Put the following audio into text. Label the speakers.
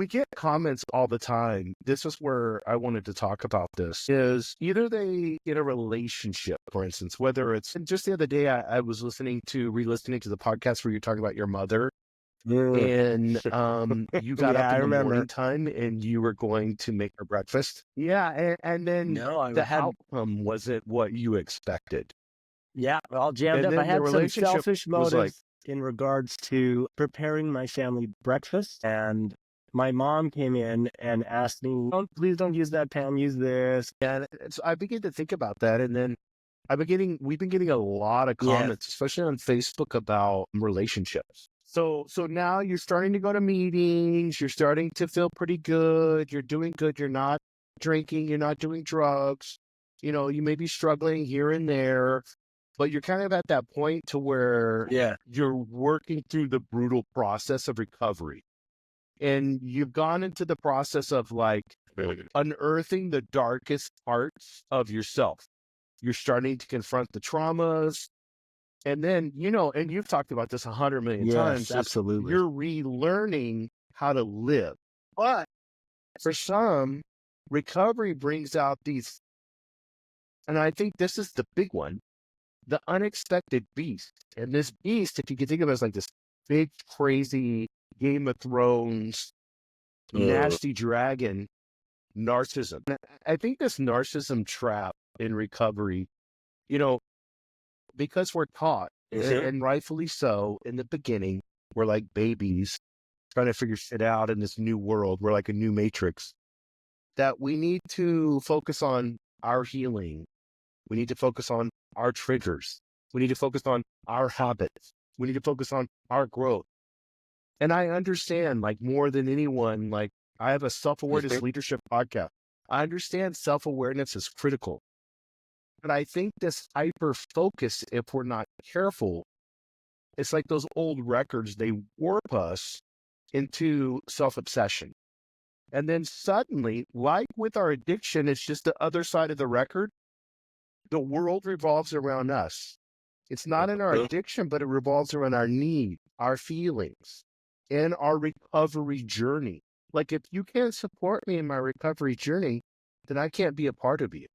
Speaker 1: we get comments all the time. This is where I wanted to talk about this is either they in a relationship, for instance, whether it's and just the other day, I was re-listening to the podcast where you're talking about your mother
Speaker 2: Mm.
Speaker 1: and you got
Speaker 2: Yeah,
Speaker 1: up
Speaker 2: I
Speaker 1: in the morning
Speaker 2: remember.
Speaker 1: time and you were going to make her breakfast. Yeah. And then
Speaker 2: No, I
Speaker 1: the
Speaker 2: had,
Speaker 1: outcome wasn't what you expected.
Speaker 2: yeah, all jammed
Speaker 1: And
Speaker 2: up. I
Speaker 1: then the
Speaker 2: had some
Speaker 1: relationship
Speaker 2: selfish
Speaker 1: was like,
Speaker 2: motives in regards to preparing my family breakfast. And my mom came in and asked me, please don't use that pan, use this.
Speaker 1: and so I began to think about that. And then we've been getting a lot of
Speaker 2: Yes.
Speaker 1: comments, especially on Facebook about relationships. So now you're starting to go to meetings, you're starting to feel pretty good, you're doing good, you're not drinking, you're not doing drugs, you may be struggling here and there, but you're kind of at that point to where
Speaker 2: Yeah.
Speaker 1: you're working through the brutal process of recovery. And you've gone into the process of like unearthing the darkest parts of yourself. You're starting to confront the traumas. And then, and you've talked about this 100 million
Speaker 2: Yes,
Speaker 1: times, is
Speaker 2: absolutely.
Speaker 1: you're relearning how to live. But for some, recovery brings out these, and I think this is the big one, the unexpected beast. And this beast, if you can think of it as like this big, crazy Game of Thrones, nasty dragon, narcissism. And I think this narcissism trap in recovery, you know, because we're taught, and rightfully so, in the beginning, we're like babies trying to figure shit out in this new world. We're like a new matrix, that we need to focus on our healing. We need to focus on our triggers. We need to focus on our habits. We need to focus on our growth. And I understand, like, more than anyone, like, I have a self-awareness leadership podcast. I understand self-awareness is critical. But I think this hyper focus, if we're not careful, it's like those old records, they warp us into self-obsession. And then suddenly, like with our addiction, it's just the other side of the record. The world revolves around us. It's not in our addiction, but it revolves around our need, our feelings, and our recovery journey. Like, if you can't support me in my recovery journey, then I can't be a part of you.